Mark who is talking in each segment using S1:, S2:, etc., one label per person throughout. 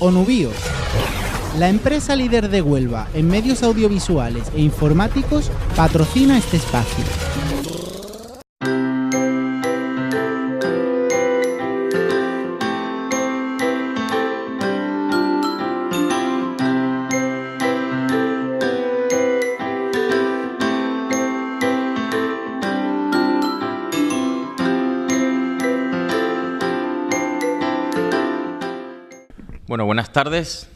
S1: Onubio. La empresa líder de Huelva en medios audiovisuales e informáticos patrocina este espacio.
S2: Bueno, buenas tardes.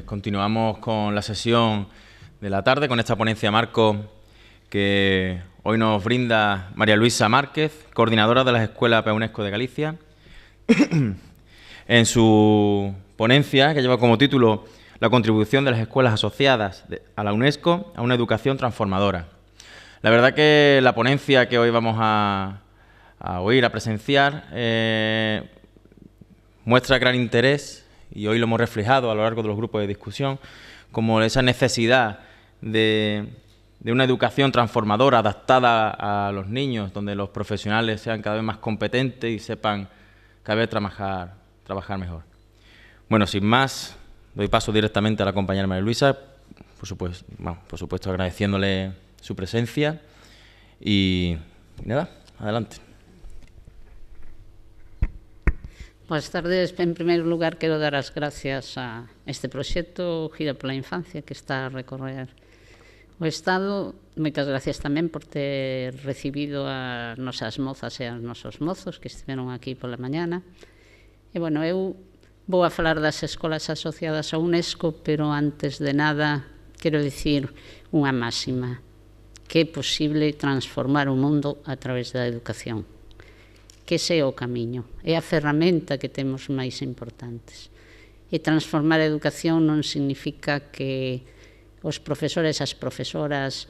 S2: Continuamos con la sesión de la tarde, con esta ponencia marco que hoy nos brinda María Luisa Márquez, coordinadora de las Escuelas PEUNESCO de Galicia, en su ponencia que lleva como título La contribución de las escuelas asociadas a la UNESCO a una educación transformadora. La verdad que la ponencia que hoy vamos a oír, a presenciar, muestra gran interés, y hoy lo hemos reflejado a lo largo de los grupos de discusión, como esa necesidad de una educación transformadora, adaptada a los niños, donde los profesionales sean cada vez más competentes y sepan cada vez trabajar mejor. Bueno, sin más, doy paso directamente a la compañera María Luisa, por supuesto agradeciéndole su presencia y nada, adelante.
S3: Buenas tardes. En primeiro lugar, quero dar as gracias a este proxecto Gira pola Infancia que está a recorrer o Estado. Moitas gracias tamén por ter recibido as nosas mozas e os nosos mozos que estiveron aquí pola mañana. E, bueno, eu vou a falar das escolas asociadas a UNESCO, pero antes de nada quero dicir unha máxima, que é posible transformar o mundo a través da educación. Que ese é o camiño, é a ferramenta que temos máis importantes. E transformar a educación non significa que os profesores e as profesoras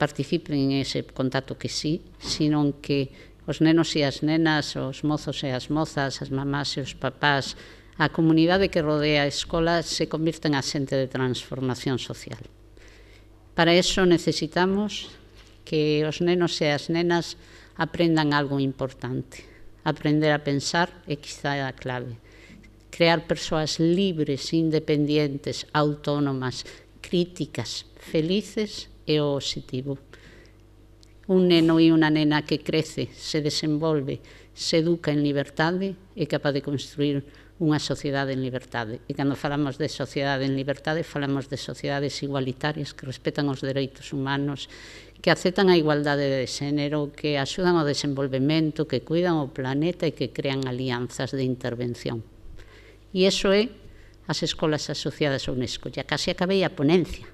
S3: participen en ese contacto que sí, sino que os nenos e as nenas, os mozos e as mozas, as mamás e os papás, a comunidade que rodea a escola se convirta en axente de transformación social. Para iso necesitamos que os nenos e as nenas aprendan algo importante. Aprender a pensar é quizá a clave. Crear persoas libres, independientes, autónomas, críticas, felices é o obxectivo. Un neno e unha nena que crece, se desenvolve, se educa en liberdade, é capaz de construir unha sociedade en liberdade. E cando falamos de sociedade en liberdade, falamos de sociedades igualitarias que respetan os dereitos humanos, que aceptan a igualdade de xénero, que axudan ao desenvolvemento, que cuidan o planeta e que crean alianzas de intervención. E iso é as escolas asociadas a UNESCO. Ya casi acabei a ponencia,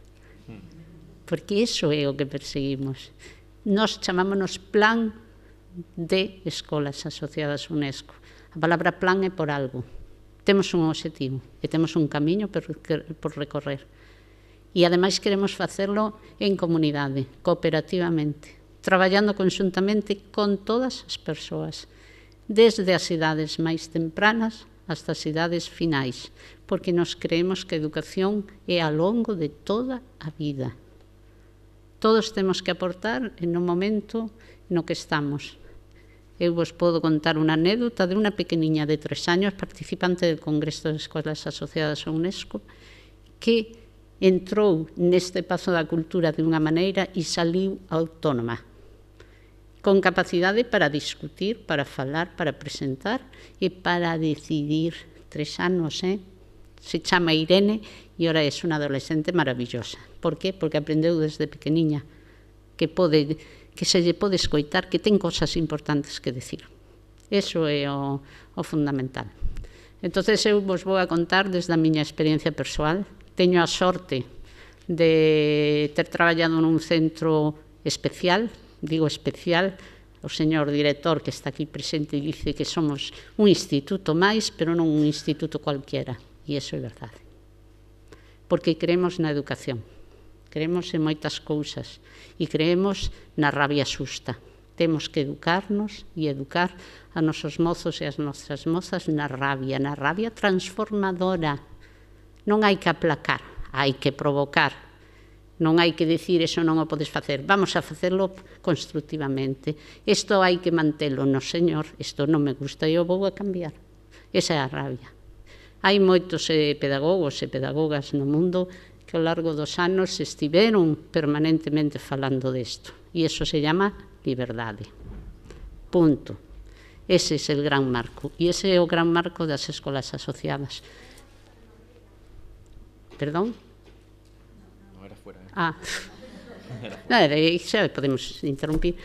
S3: porque iso é o que perseguimos. Nos chamámonos Plan de Escolas Asociadas a UNESCO. A palabra plan é por algo. Temos un obxectivo e temos un camiño por recorrer. E, ademais, queremos facerlo en comunidade, cooperativamente, traballando conxuntamente con todas as persoas, desde as idades máis tempranas hasta as idades finais, porque nos creemos que a educación é ao longo de toda a vida. Todos temos que aportar en un momento no que estamos. Eu vos podo contar unha anécdota de unha pequeniña de 3 años, participante del Congreso de Escolas Asociadas a UNESCO, que entrou neste pazo da cultura de unha maneira e saliu autónoma, con capacidade para discutir, para falar, para presentar e para decidir. 3 anos, Se chama Irene e ora é unha adolescente maravillosa. Por qué? Porque aprendeu desde pequeniña que se lle pode escoitar, que ten cosas importantes que decir. Eso é o fundamental. Entón, eu vos vou a contar desde a miña experiencia persoal. Teño a sorte de ter traballado nun centro especial, digo especial, o señor director que está aquí presente dice que somos un instituto máis, pero non un instituto cualquiera, e iso é verdade. Porque creemos na educación, creemos en moitas cousas, e creemos na rabia xusta. Temos que educarnos e educar a nosos mozos e as nosas mozas na rabia transformadora. Non hai que aplacar, hai que provocar. Non hai que dicir, eso non o podes facer. Vamos a facelo constructivamente. Isto hai que mantelo. No, señor, isto non me gusta e eu vou a cambiar. Esa é a rabia. Hai moitos pedagogos e pedagogas no mundo que ao largo dos anos estiveron permanentemente falando desto. E iso se llama liberdade. Punto. Ese é o gran marco. E ese é o gran marco das escolas asociadas. Perdón?
S2: No, era fuera.
S3: Xa podemos interrumpir.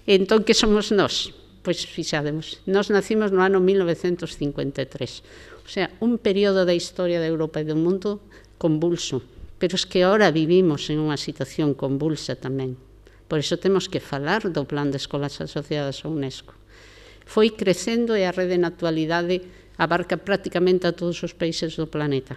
S3: Entón, que somos nós? Pois, fixademos, nós nacimos no ano 1953. O sea, un período da historia de Europa e do mundo convulso. Pero es que ahora vivimos en unha situación convulsa tamén. Por iso temos que falar do plan de escolas asociadas á UNESCO. Foi crecendo e a rede na actualidade abarca prácticamente a todos os países do planeta.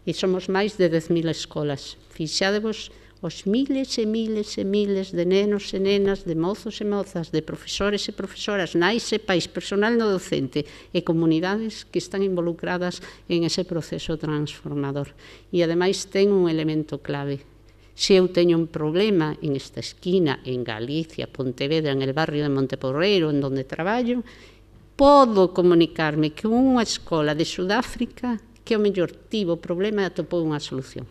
S3: E somos máis de 10.000 escolas. Fixadevos os miles e miles e miles de nenos e nenas, de mozos e mozas, de profesores e profesoras, nais e pais, personal no docente e comunidades que están involucradas en ese proceso transformador. E, ademais, ten un elemento clave. Se eu teño un problema en esta esquina, en Galicia, Pontevedra, en el barrio de Monteporreiro, en donde traballo, podo comunicarme que unha escola de Sudáfrica que o mellor tivo o problema e atopou unha solución.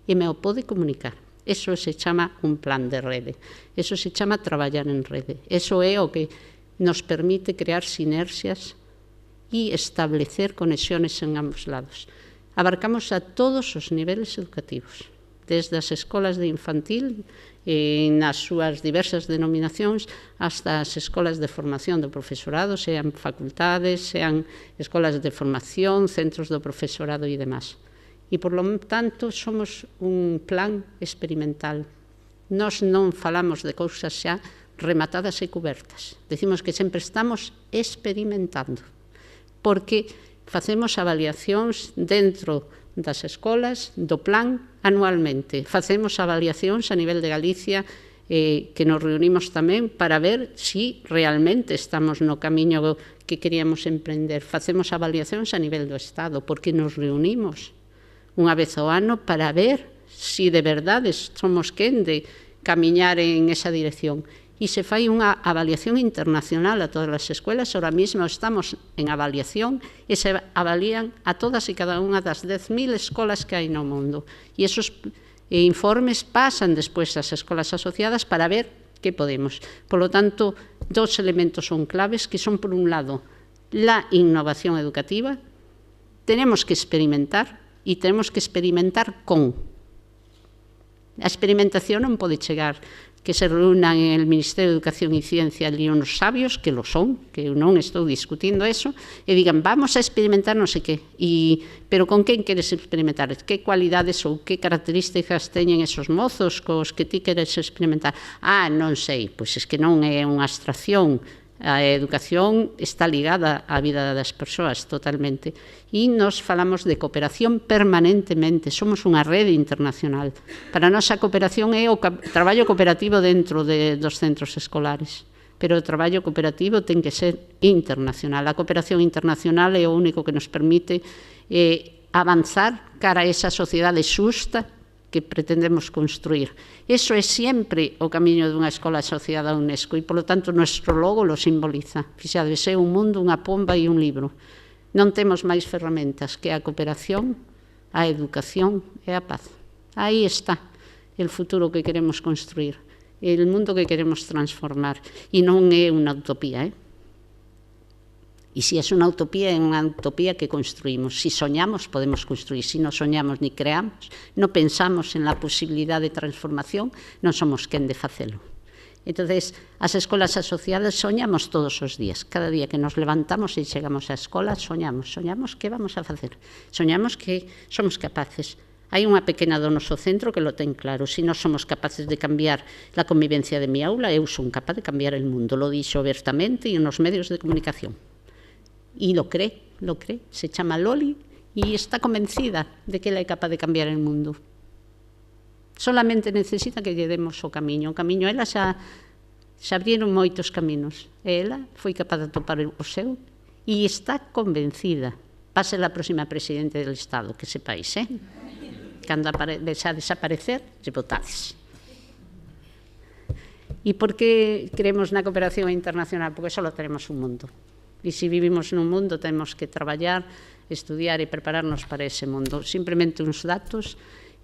S3: E me o pode comunicar. Eso se chama un plan de rede. Eso se chama traballar en rede. Eso é o que nos permite crear sinerxias e establecer conexiones en ambos lados. Abarcamos a todos os niveles educativos, desde as escolas de infantil, nas súas diversas denominacións, hasta as escolas de formación do profesorado, sean facultades, sean escolas de formación, centros do profesorado e demás. E, por lo tanto, somos un plan experimental. Nós non falamos de cousas xa rematadas e cubertas. Decimos que sempre estamos experimentando, porque facemos avaliacións dentro das escolas do plan anualmente. Facemos avaliacións a nivel de Galicia que nos reunimos tamén para ver se realmente estamos no camiño que queríamos emprender. Facemos avaliacións a nivel do Estado, porque nos reunimos unha vez ao ano para ver se de verdade somos quen de camiñar en esa dirección. E se fai unha avaliación internacional a todas as escolas. Ahora mesmo estamos en avaliación e se avalían a todas e cada unha das 10.000 escolas que hai no mundo. E esos informes pasan despois ás escolas asociadas para ver que podemos. Por lo tanto, dos elementos son claves, que son, por un lado, la innovación educativa. Tenemos que experimentar, e temos que experimentar con. A experimentación non pode chegar que se reúnan en el Ministerio de Educación e Ciencia ali unos sabios, que lo son, que eu non estou discutindo eso, e digan, vamos a experimentar non sei que. Pero con quen queres experimentar? Que cualidades ou que características teñen esos mozos cos que ti queres experimentar? Non sei, pois é que non é unha abstracción. A educación está ligada á vida das persoas totalmente. E nos falamos de cooperación permanentemente. Somos unha rede internacional. Para nós a cooperación é o traballo cooperativo dentro dos centros escolares. Pero o traballo cooperativo ten que ser internacional. A cooperación internacional é o único que nos permite avanzar cara a esa sociedade xusta que pretendemos construir. Eso é sempre o camiño dunha escola asociada a UNESCO e, polo tanto, nuestro logo lo simboliza. Fixades, é un mundo, unha pomba e un libro. Non temos máis ferramentas que a cooperación, a educación e a paz. Aí está o futuro que queremos construir, o mundo que queremos transformar. E non é unha utopía, E se é unha utopía que construímos. Si soñamos, podemos construir. Si non soñamos ni creamos, non pensamos en la posibilidad de transformación, non somos quen de facelo. Entón, as escolas asociadas soñamos todos os días. Cada día que nos levantamos e chegamos á escola, soñamos que vamos a facer. Soñamos que somos capaces. Hai unha pequena do noso centro que lo ten claro. Si non somos capaces de cambiar a convivencia de mi aula, eu son capaz de cambiar el mundo. Lo dixo abertamente e nos medios de comunicación. E lo cree, se chama Loli e está convencida de que ela é capaz de cambiar el mundo. Solamente necesita que lle demos o camiño. Ela xa abriron moitos caminos. Ela foi capaz de atopar o seu e está convencida. Va a ser a próxima presidente del Estado, que sepáis, Cando xa desaparecer, lle votades. E por que creemos na cooperación internacional? Porque só tenemos un mundo. E se vivimos nun mundo, temos que traballar estudiar e prepararnos para ese mundo. Simplemente uns datos.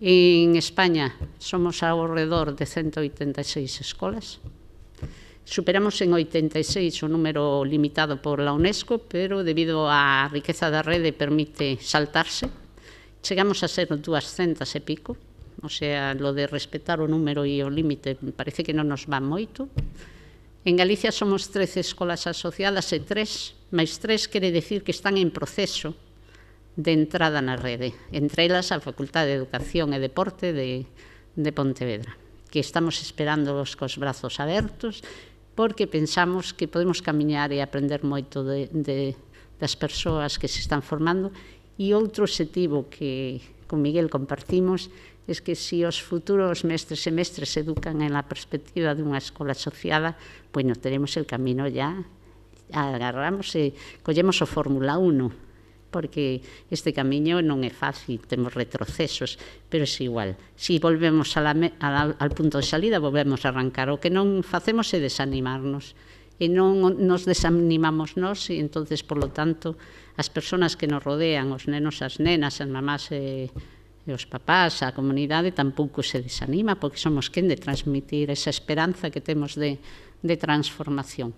S3: En España somos ao redor de 186 escolas. Superamos en 86 o número limitado por la UNESCO, pero debido á riqueza da rede permite saltarse. Chegamos a ser 200 e pico, o sea, lo de respetar o número e o límite parece que non nos va moito. En Galicia somos 13 escolas asociadas e 3, máis 3 quere decir que están en proceso de entrada na rede, entre elas a Facultade de Educación e Deporte de Pontevedra, que estamos esperándolos cos brazos abertos, porque pensamos que podemos camiñar e aprender moito das persoas que se están formando. E outro objetivo que con Miguel compartimos é que se os futuros mestres e mestres se educan en la perspectiva dunha escola asociada, bueno, teremos el camino ya, agarramos e collemos o Fórmula 1, porque este camiño non é fácil, temos retrocesos, pero é igual. Si volvemos al punto de salida, volvemos a arrancar. O que non facemos é desanimarnos, e non nos desanimamos nós, e entonces, por lo tanto, as persoas que nos rodean, os nenos, as nenas, as mamás e os papás, a comunidade tampouco se desanima, porque somos quen de transmitir esa esperanza que temos de transformación.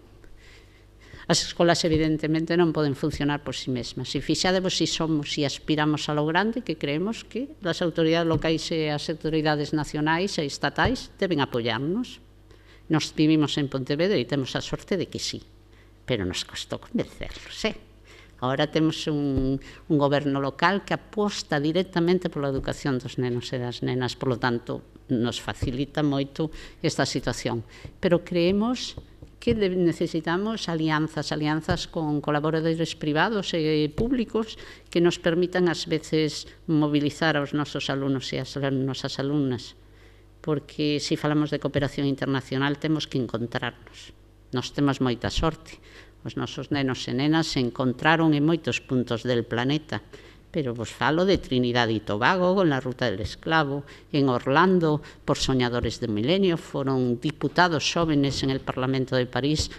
S3: As escolas, evidentemente, non poden funcionar por si mesmas. Se fixadevos si somos e aspiramos a lo grande, que creemos que as autoridades locais e as autoridades nacionais e estatais deben apoiarnos. Nos vivimos en Pontevedra e temos a sorte de que sí, pero nos costou convencerlos, Agora temos un goberno local que aposta directamente pola educación dos nenos e das nenas, por lo tanto, nos facilita moito esta situación. Pero creemos que necesitamos alianzas con colaboradores privados e públicos que nos permitan, ás veces, mobilizar aos nosos alumnos e as nosas alumnas, porque se falamos de cooperación internacional temos que encontrarnos. Nós temos moita sorte. Os nosos nenos e nenas se encontraron en moitos puntos del planeta, pero vos falo de Trinidad e Tobago con la Ruta del Esclavo, en Orlando por Soñadores do Milenio, foron diputados xóvenes en el Parlamento de París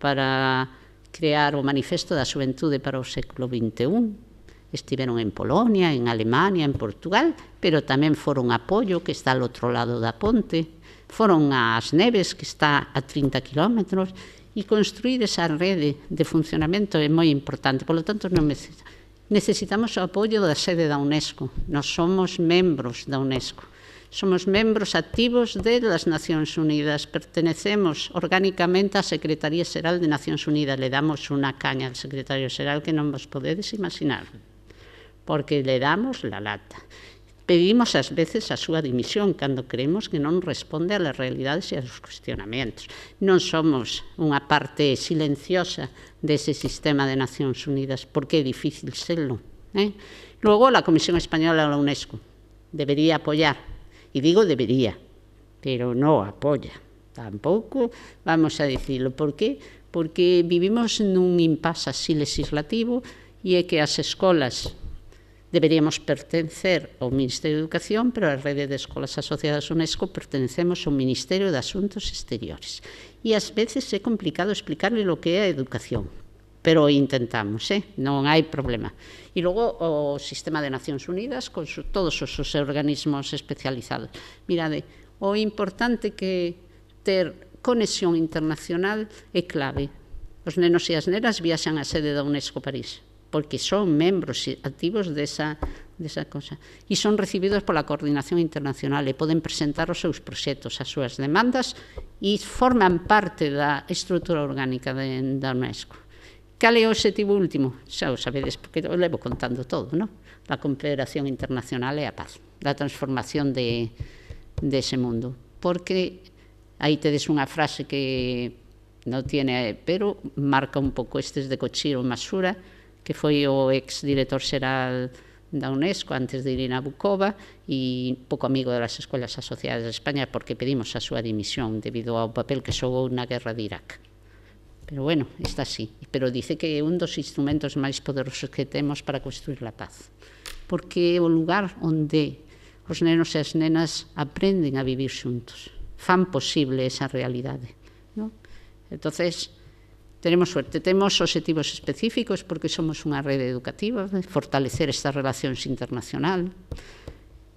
S3: para crear o Manifesto da Xuventude para o século XXI. Estiveron en Polonia, en Alemania, en Portugal, pero tamén foron a Pollo, que está ao outro lado da ponte, foron ás Neves, que está a 30 kilómetros, e construir esa rede de funcionamento é moi importante. Por lo tanto, necesitamos o apoio da sede da UNESCO. Nós somos membros da UNESCO. Somos membros activos das Nacións Unidas. Pertenecemos orgánicamente á Secretaría Xeral de Nacións Unidas. Le damos unha caña al secretario xeral que non vos podedes imaginar, porque le damos la lata. Pedimos ás veces a súa dimisión cando creemos que non responde a las realidades e aos cuestionamentos. Non somos unha parte silenciosa dese sistema de Nacións Unidas, porque é difícil serlo. Logo, la Comisión Española da UNESCO debería apoiar, e digo debería, pero non apoia. Tampouco vamos a dicirlo. Por qué? Porque vivimos nun impasse así legislativo, e é que as escolas deberíamos pertencer ao Ministerio de Educación, pero a rede de escolas asociadas á UNESCO pertenecemos ao Ministerio de Asuntos Exteriores. E ás veces é complicado explicarle o que é a educación, pero intentamos, non hai problema. E logo o sistema de Nacións Unidas con todos os seus organismos especializados. Mirade, o importante que ter conexión internacional é clave. Os nenos e as nenas viaxan á sede da UNESCO París, porque son membros activos desa cosa. E son recibidos pola Coordinación Internacional e poden presentar os seus proxectos, as súas demandas, e forman parte da estrutura orgánica da UNESCO. Cal é o objetivo último? Xa o sabedes, porque o levo contando todo, non? A cooperación internacional e a paz, da transformación dese mundo. Porque aí tedes unha frase que non tiene, pero marca un pouco estes de Koichiro Masura, que foi o ex-director xeral da UNESCO antes de Irina Bukova e pouco amigo das escolas asociadas de España, porque pedimos a súa dimisión debido ao papel que xogou na guerra de Irak. Pero bueno, está así. Pero dice que é un dos instrumentos máis poderosos que temos para construir a paz, porque é o lugar onde os nenos e as nenas aprenden a vivir xuntos, fan posible esa realidade, non? Entonces, Tenemos suerte, temos obxectivos específicos porque somos unha rede educativa, fortalecer estas relacións internacional,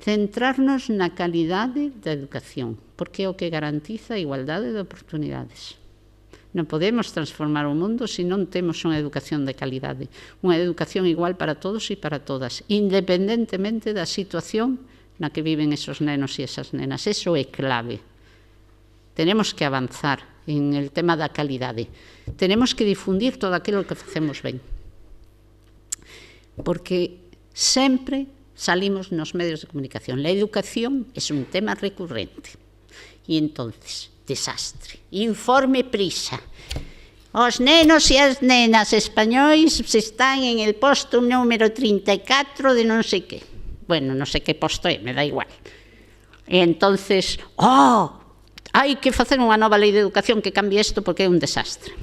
S3: centrarnos na calidade da educación, porque é o que garantiza a igualdade de oportunidades. Non podemos transformar o mundo se non temos unha educación de calidade, unha educación igual para todos e para todas, independentemente da situación na que viven esos nenos e esas nenas. Eso é clave. Tenemos que avanzar en el tema da calidade. Tenemos que difundir todo aquilo que facemos ben. Porque sempre salimos nos medios de comunicación. La educación es un tema recurrente. E entonces, desastre. Informe Prisa. Os nenos e as nenas españois están en el posto número 34 de non sei que. Bueno, non sei que posto é, me dá igual. E entonces, hai que facer unha nova lei de educación que cambie isto porque é un desastre.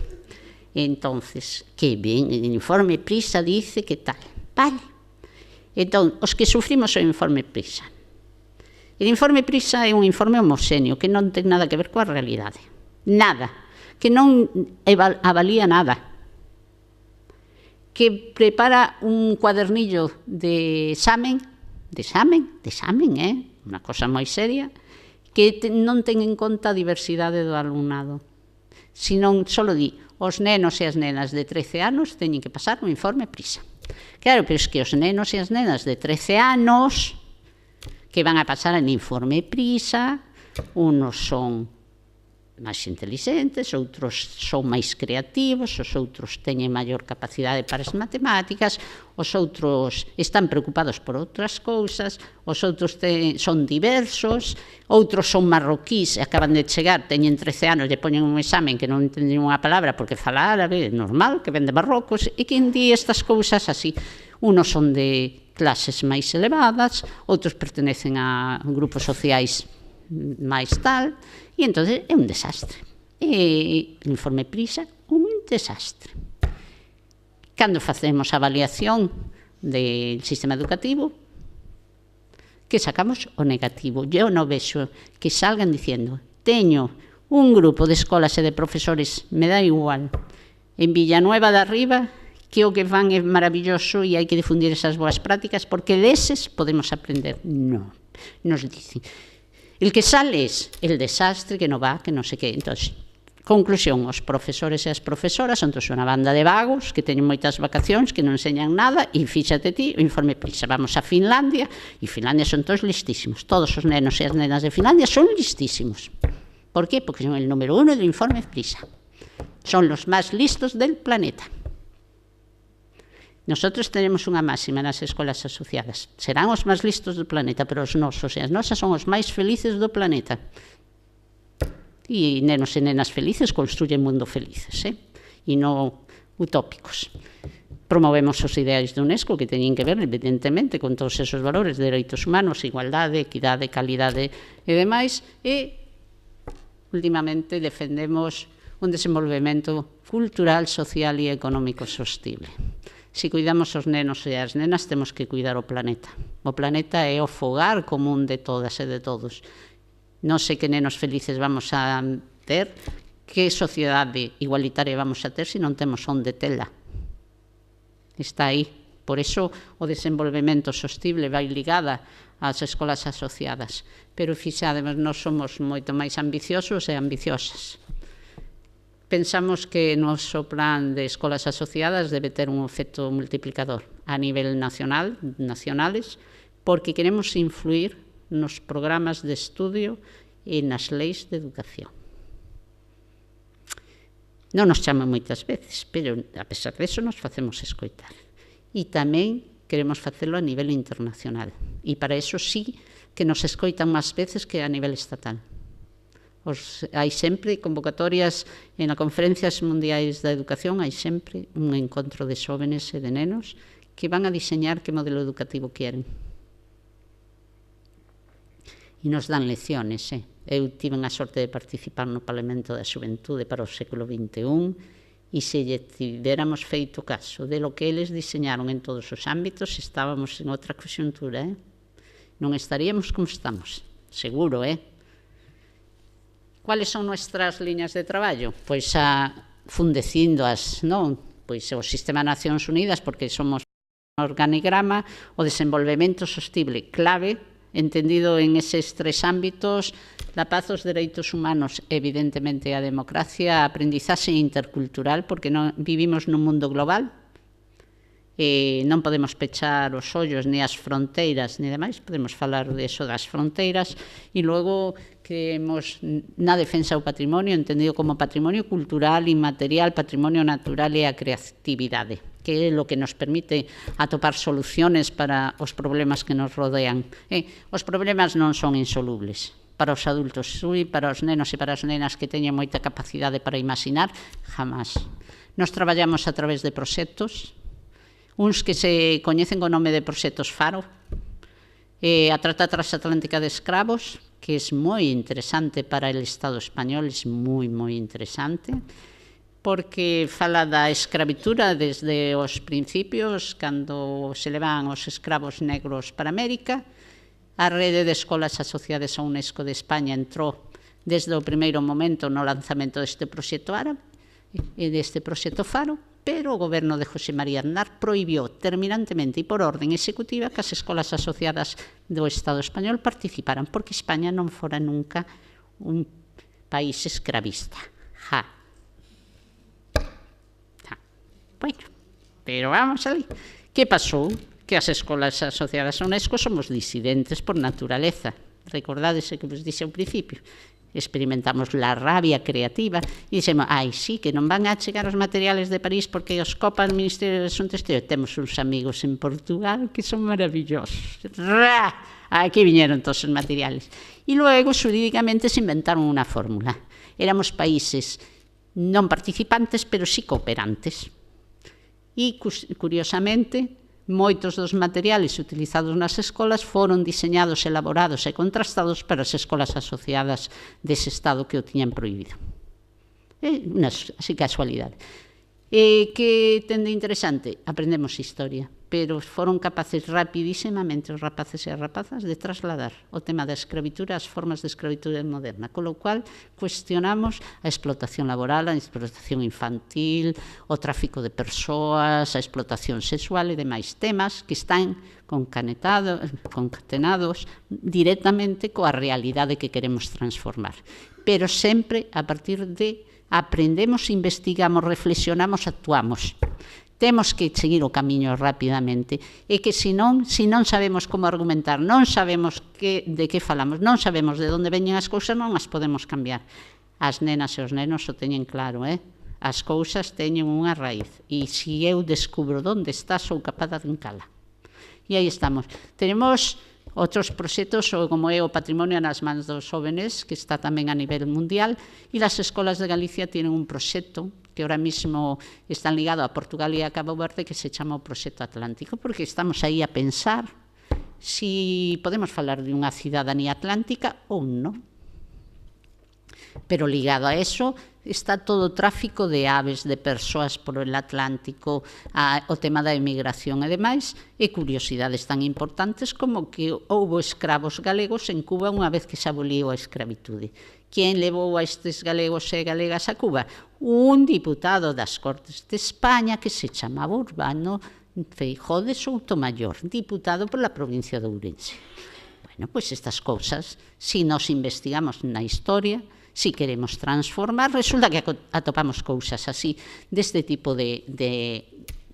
S3: Entonces, que ben, o informe Prisa dice que tal. Vale. Entón, os que sufrimos o informe Prisa. O informe Prisa é un informe homoxéneo que non ten nada que ver coa realidade. Nada. Que non avalía nada. Que prepara un cuadernillo de examen, unha cosa moi seria, que non ten en conta a diversidade do alumnado, senón só di os nenos e as nenas de 13 anos teñen que pasar un informe Prisa. Claro, pero é que os nenos e as nenas de 13 anos que van a pasar en informe Prisa, unos son máis intelixentes, outros son máis creativos, os outros teñen maior capacidade para as matemáticas, os outros están preocupados por outras cousas, os outros son diversos, outros son marroquís e acaban de chegar, teñen 13 anos e poñen un examen que non entenden unha palabra porque fala árabe, é normal, que ven de Marrocos, e quen di estas cousas así. Unos son de clases máis elevadas, outros pertenecen a grupos sociais máis tal, e entón é un desastre. E o informe Prisa, un desastre. Cando facemos a avaliación del sistema educativo, que sacamos o negativo. Eu non vexo que salgan diciendo teño un grupo de escolas e de profesores, me dá igual, en Villanueva de Arriba, que o que fan é maravilloso e hai que difundir esas boas prácticas porque deses podemos aprender. Non, nos dicen. El que sale es el desastre, que non va, que non sei que. Entón, conclusión, os profesores e as profesoras son todos unha banda de vagos que teñen moitas vacacións, que non enseñan nada, e fíxate ti, o informe Prisa. Vamos a Finlandia, e Finlandia son todos listísimos. Todos os nenos e as nenas de Finlandia son listísimos. ¿Por qué? Porque son el número 1 del informe Prisa. Son los más listos del planeta. Nosotros tenemos unha máxima nas escolas asociadas. Serán os máis listos do planeta, pero os nosos e as nosas son os máis felices do planeta. E nenos e nenas felices construyen mundo felices, e non utópicos. Promovemos os ideais da UNESCO que teñen que ver, evidentemente, con todos esos valores de dereitos humanos, igualdade, equidade, calidade e demais, e últimamente defendemos un desenvolvemento cultural, social e económico sostible. Se cuidamos os nenos e as nenas, temos que cuidar o planeta. O planeta é o fogar común de todas e de todos. Non sei que nenos felices vamos a ter, que sociedade igualitaria vamos a ter se non temos onde tela. Está aí. Por iso o desenvolvemento sostible vai ligada ás escolas asociadas. Pero fixademos, nós somos moito máis ambiciosos e ambiciosas. Pensamos que o noso plan de escolas asociadas debe ter un efecto multiplicador a nivel nacionales, porque queremos influir nos programas de estudio e nas leis de educación. Non nos chaman moitas veces, pero a pesar disso nos facemos escoitar. E tamén queremos facelo a nivel internacional. E para iso sí que nos escoitan máis veces que a nivel estatal. Hai sempre convocatorias en as conferencias mundiais da educación, hai sempre un encontro de xóvenes e de nenos que van a diseñar que modelo educativo queren. E nos dan lecciones. Eu tiven a sorte de participar no Parlamento da Xuventude para o século XXI e se lle tiveramos feito caso de lo que eles diseñaron en todos os ámbitos, estábamos en outra coxuntura. Non estaríamos como estamos, seguro, Cuáles son nuestras líneas de traballo? Pois a fundecindo o Sistema de Nacións Unidas, porque somos un organigrama, o desenvolvemento sostible clave, entendido en eses 3 ámbitos: la paz, os dereitos humanos, evidentemente a democracia, a aprendizaxe intercultural, porque vivimos nun mundo global, non podemos pechar os ollos ni as fronteiras ni demais, podemos falar diso das fronteiras, e logo creemos na defensa do patrimonio, entendido como patrimonio cultural, inmaterial, patrimonio natural e a creatividade, que é o que nos permite atopar soluciones para os problemas que nos rodean. Os problemas non son insolubles. Para os adultos, para os nenos e para as nenas que teñen moita capacidade para imaginar, jamás. Nos traballamos a través de proxectos, uns que se coñecen co nome de proxectos Faro, a Trata Transatlántica de Escravos, que é moi interesante para o Estado español, é moi interesante, porque fala da escravitura desde os principios, cando se levan os escravos negros para América. A rede de escolas asociadas a UNESCO de España entrou desde o primeiro momento no lanzamento deste proxecto árabe e deste proxecto Faro, pero o goberno de José María Aznar prohibiu terminantemente e por orden executiva que as escolas asociadas do Estado español participaran, porque España non fora nunca un país escravista. Bueno, pero vamos ali. Que pasou? Que as escolas asociadas a UNESCO somos disidentes por naturaleza. Recordádese que vos dixe ao principio. Experimentamos la rabia creativa e dixemos, sí, que non van a chegar os materiales de París porque os copa o Ministerio de Asuntos Exteriores. Temos uns amigos en Portugal que son maravillosos. Aquí viñeron todos os materiales. E logo, xurídicamente, se inventaron unha fórmula. Éramos países non participantes, pero sí cooperantes. E, curiosamente, moitos dos materiales utilizados nas escolas foron diseñados, elaborados e contrastados para as escolas asociadas dese Estado que o tiñan prohibido. É unha casualidade. Que ten de interesante? Aprendemos historia, pero foron capaces rapidísimamente os rapaces e as rapazas de trasladar o tema da escravitura ás formas de escravitura moderna, con lo cual cuestionamos a explotación laboral, a explotación infantil, o tráfico de persoas, a explotación sexual e demais temas que están concatenados directamente coa realidade que queremos transformar, pero sempre a partir de aprendemos, investigamos, reflexionamos, actuamos. Temos que seguir o camiño rapidamente. E que se non sabemos como argumentar, non sabemos de que falamos, non sabemos de onde veñen as cousas, non as podemos cambiar. As nenas e os nenos o teñen claro, As cousas teñen unha raíz. E se eu descubro onde está, sou capaz de arrancala. E aí estamos. Tenemos outros proxectos, como é o patrimonio nas mans dos jóvenes, que está tamén a nivel mundial, e as escolas de Galicia tienen un proxecto que ahora mismo están ligado a Portugal e a Cabo Verde, que se chama o Proxecto Atlántico, porque estamos aí a pensar si podemos falar de unha cidadanía atlántica ou non. Pero ligado a eso está todo o tráfico de aves, de persoas por el Atlántico, o tema da emigración e demais, e curiosidades tan importantes como que houbo escravos galegos en Cuba unha vez que se aboliu a escravitude. Quen levou a estes galegos e galegas a Cuba? Un diputado das Cortes de España que se chamaba Urbano Feijóo de Soutomayor, diputado pola provincia de Ourense. Bueno, pois estas cousas, se nos investigamos na historia, si queremos transformar, resulta que atopamos cousas así, deste tipo de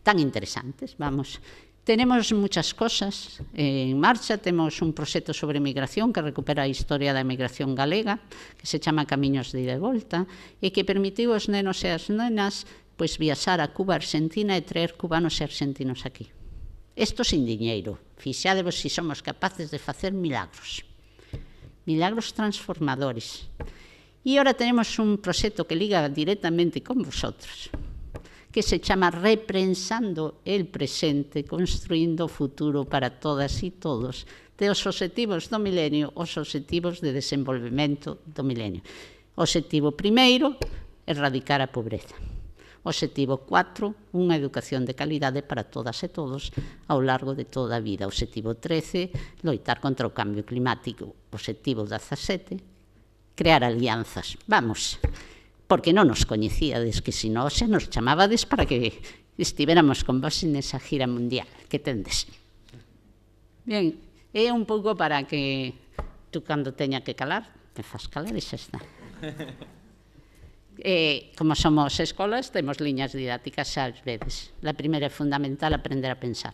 S3: tan interesantes, vamos. Tenemos muchas cosas en marcha, temos un proxecto sobre migración que recupera a historia da migración galega, que se chama Camiños de ida e volta, e que permitiu aos nenos e as nenas pois viaxar a Cuba, Argentina e traer cubanos e argentinos aquí. Isto sin diñeiro, fixádevos se somos capaces de facer milagros transformadores. E ahora tenemos un proxecto que liga directamente con vosotros, que se chama Reprensando el presente, construindo o futuro para todas e todos, de os obxectivos do milenio, os obxectivos de desenvolvemento do milenio. Obxectivo primeiro, erradicar a pobreza. Obxectivo 4, unha educación de calidade para todas e todos ao largo de toda a vida. Obxectivo 13, loitar contra o cambio climático. Obxectivo 17, crear alianzas. Vamos, porque non nos coñecíades, que se non xa nos chamábades para que estivéramos con vos nesa gira mundial que tendes. Bien, é un pouco para que tú, cando teña que calar, te faz calar e xa está. Como somos escolas, temos liñas didácticas ás veces. La primeira é fundamental aprender a pensar.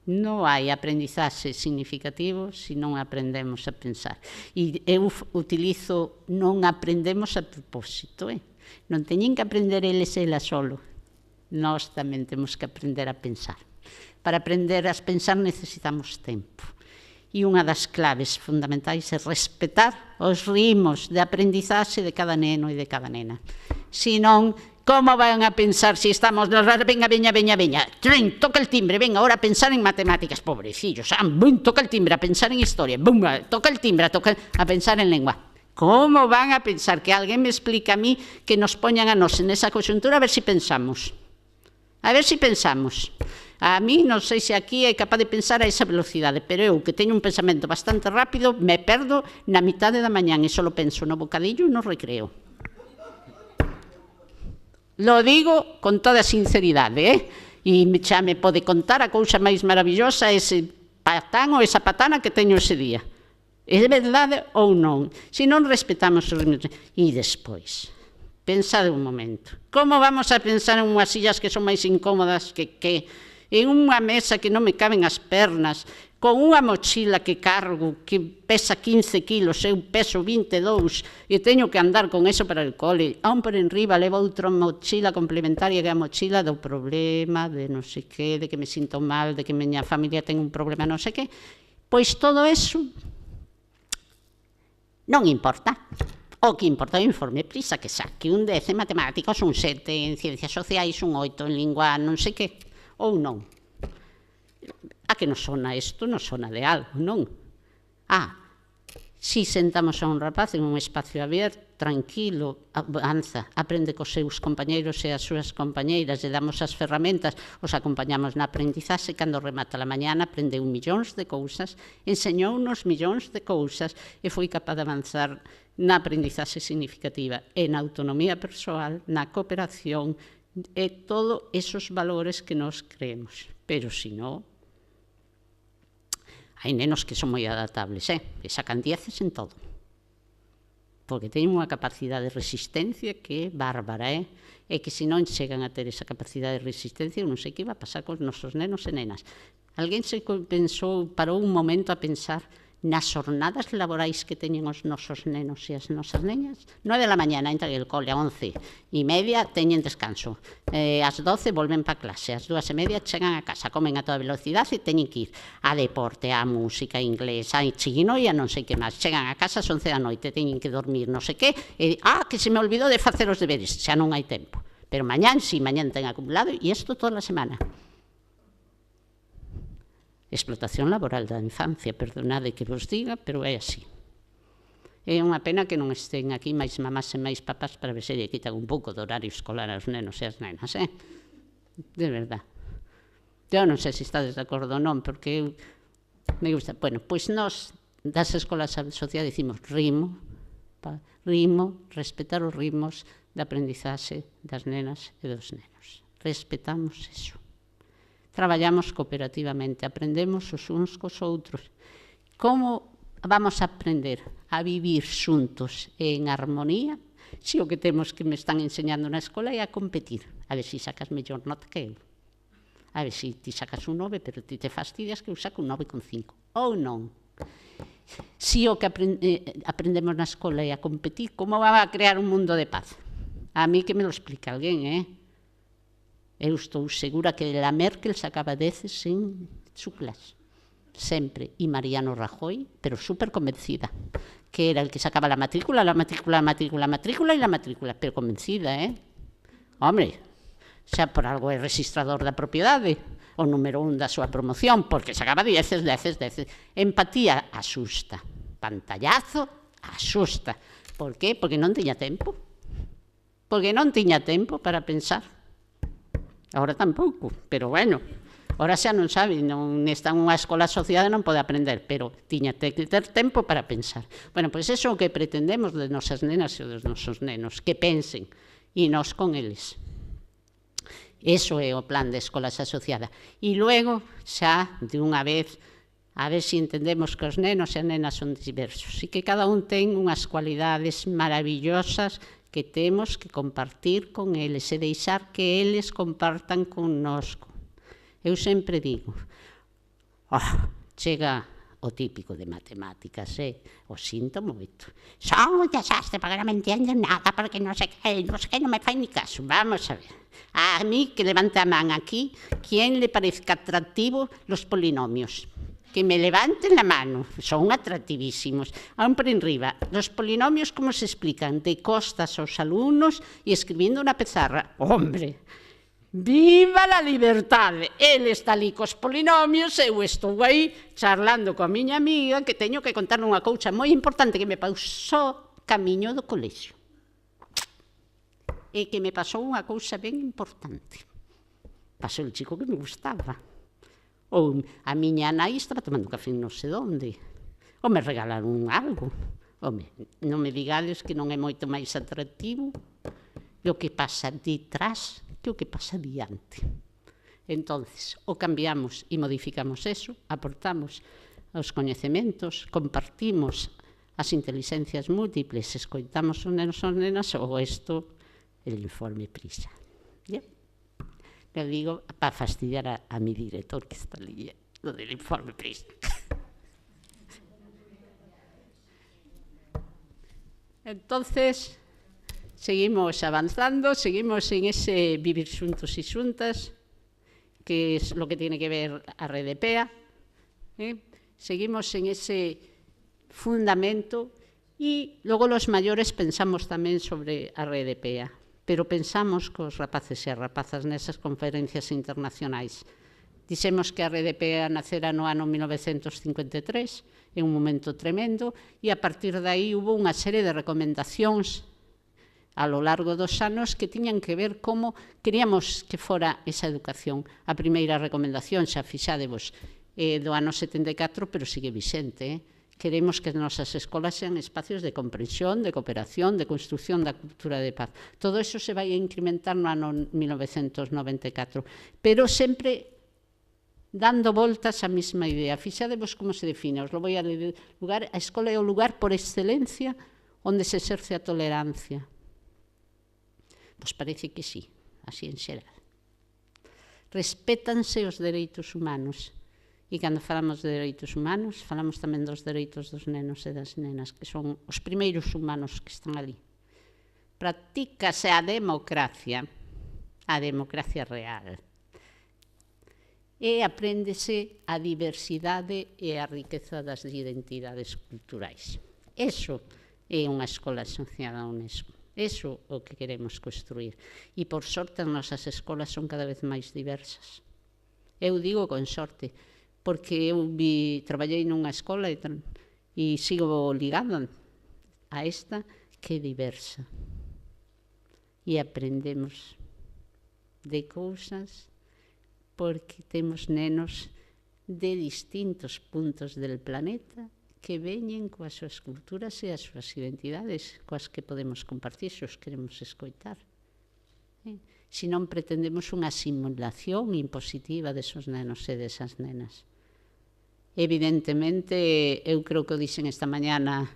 S3: Non hai aprendizaxe significativo se non aprendemos a pensar. E eu utilizo non aprendemos a propósito. Non teñen que aprender eles e elas solo. Nós tamén temos que aprender a pensar. Para aprender a pensar necesitamos tempo. E unha das claves fundamentais é respetar os ritmos de aprendizaxe de cada neno e de cada nena. Se non, como van a pensar se estamos... Venga, tren, toca el timbre, venga, ahora a pensar en matemáticas, pobrecillos. Toca el timbre, a pensar en historia. Toca el timbre, a pensar en lengua. Como van a pensar? Que alguén me explica a mí que nos poñan a nos en esa coyuntura a ver se pensamos. A ver se pensamos. A mí, non sei se aquí é capaz de pensar a esa velocidade, pero eu, que teño un pensamento bastante rápido, me perdo na mitade da mañán e só penso no bocadillo e no recreo. Lo digo con toda sinceridade, e xa me pode contar a cousa máis maravillosa, ese patán ou esa patana que teño ese día. É verdade ou non? Se non respetamos os ritmos. E despois, pensade un momento. Como vamos a pensar en unhas sillas que son máis incómodas que en unha mesa que non me caben as pernas, con unha mochila que cargo que pesa 15 kilos, eu peso 22 e teño que andar con eso para el cole. Aún por enriba levo outra mochila complementaria que é a mochila do problema, de non sei que, de que me sinto mal, de que miña familia ten un problema non sei que. Pois todo eso non importa. O que importa é o informe PISA que saque un 10 en matemáticas, un 7 en ciencias sociais, un 8 en lingua non sei que, ou non. A que nos sona isto? Nos sona de algo, non? Si sentamos a un rapaz en un espacio abierto, tranquilo, avanza, aprende cos seus compañeiros e as súas compañeiras, lle damos as ferramentas, os acompañamos na aprendizaxe, cando remata a mañana aprendeu millóns de cousas, enseñounos millóns de cousas e foi capaz de avanzar na aprendizaxe significativa e na autonomía persoal, na cooperación e todos esos valores que nos creemos. Pero se non, hai nenos que son moi adaptables, que sacan 10 en todo. Porque teñen unha capacidade de resistencia que é bárbara, e que se non chegan a ter esa capacidade de resistencia, non sei que va a pasar cos nosos nenos e nenas. Alguén se pensou, parou un momento a pensar nas jornadas laborais que teñen os nosos nenos e as nosas neñas? 9 da mañana entran al cole, a 11:30 teñen descanso, ás 12 volven para clase, ás 2:30 chegan a casa, comen a toda velocidade e teñen que ir a deporte, a música, a inglés, a chino e a non sei que máis. Chegan a casa ás 11 da noite, teñen que dormir non sei que, e que se me olvidou de facer os deberes, xa non hai tempo. Pero mañán, si, mañán ten acumulado, e isto toda a semana. Explotación laboral da infancia, perdonade que vos diga, pero é así. É unha pena que non estén aquí máis mamás e máis papás para ver se lle quitan un pouco do horario escolar aos nenos e as nenas, de verdad. Eu non sei se estades de acordo ou non, porque eu me gusta. Bueno, pois nós das escolas asociadas dicimos ritmo, respetar os ritmos de aprendizaxe das nenas e dos nenos. Respetamos eso. Traballamos cooperativamente, aprendemos os uns cos outros. Como vamos a aprender a vivir xuntos en armonía se o que temos que me están enseñando na escola é a competir? A ver se sacas mellor nota que eu. A ver se ti sacas un 9, pero ti te fastidias que eu saco un 9,5. Ou non. Se o que aprendemos na escola é a competir, como va a crear un mundo de paz? A mí que me lo explica alguén, Eu estou segura que la Merkel sacaba 10 en su clase, sempre, e Mariano Rajoy, pero súper convencida, que era el que sacaba la matrícula, pero convencida, Hombre, xa por algo é registrador da propiedade, o número 1 da súa promoción, porque sacaba 10. Empatía asusta, pantallazo asusta. Por qué? Porque non tiña tempo. Porque non tiña tempo para pensar. Ahora tampouco, pero bueno, Ora xa non sabe, non está nunha escola asociada, non pode aprender, pero tiña que ter tempo para pensar. Bueno, pois iso é o que pretendemos de nosas nenas e dos nosos nenos, que pensen, e nós con eles. Eso é o plan de escolas asociadas. E logo, xa, de unha vez, a ver se entendemos que os nenos e as nenas son diversos e que cada un ten unhas cualidades maravillosas que temos que compartir con eles e deixar que eles compartan connosco. Eu sempre digo, chega o típico de matemáticas, o sinto moito. Son un desastre porque non me entienden nada, porque non sei que, non me fai ni caso. Vamos a ver. A mí, que levante a man aquí, quien le parezca atractivo los polinomios. Que me levanten la mano, son atractivísimos. Aún por enriba, los polinomios, como se explican? De costas aos alumnos e escribindo na pezarra. Hombre, viva la liberdade! Ele está ali cos polinomios, eu estou aí charlando coa miña amiga que teño que contar unha cousa moi importante que me pasou camiño do colexio. E que me pasou unha cousa ben importante. Pasou o chico que me gustaba. Ou a miña nai estaba tomando café non sei onde. Ou me regalaron algo. Home, non me digades que non é moito máis atractivo o que pasa detrás que o que pasa diante. Entonces, o cambiamos e modificamos eso, aportamos os coñecementos, compartimos as inteligencias múltiples, escoitamos os nenos e as nenas, ou isto, el informe PRISA. Bien. Le digo para fastidiar a mi director que está ali, lo del informe PRISA. Entonces, seguimos avanzando, seguimos en ese vivir xuntos e xuntas, que es lo que tiene que ver a Rede PEA. Seguimos en ese fundamento e logo los maiores pensamos tamén sobre a Rede PEA, pero pensamos cos rapaces e as rapazas nesas conferencias internacionais. Dixemos que a Rede PEA nacera no ano 1953, en un momento tremendo, e a partir de aí hubo unha serie de recomendacións a lo largo dos anos que tiñan que ver como queríamos que fora esa educación. A primeira recomendación, xa fixádevos, do ano 74, pero sigue vixente. Queremos que as nosas escolas sean espacios de comprensión, de cooperación, de construción da cultura de paz. Todo iso se vai a incrementar no ano 1994, pero sempre dando voltas á mesma idea. Fixádevos como se define, os lo vou a lugar, a escola é o lugar por excelencia onde se exerce a tolerancia. Pois parece que sí, así en xeral. Respétanse os dereitos humanos. E cando falamos de dereitos humanos, falamos tamén dos dereitos dos nenos e das nenas, que son os primeiros humanos que están ali. Practícase a democracia real. E apréndese a diversidade e a riqueza das identidades culturais. Eso é unha escola asociada a UNESCO. Eso é o que queremos construir. E, por sorte, as nosas escolas son cada vez máis diversas. Eu digo con sorte, porque eu traballei nunha escola e sigo ligada a esta que é diversa. E aprendemos de cousas porque temos nenos de distintos puntos del planeta que veñen coas súas culturas e as súas identidades coas que podemos compartir se os queremos escoitar. Se non pretendemos unha simulación impositiva desos nenos e desas nenas. Evidentemente, eu creo que o dixen esta mañana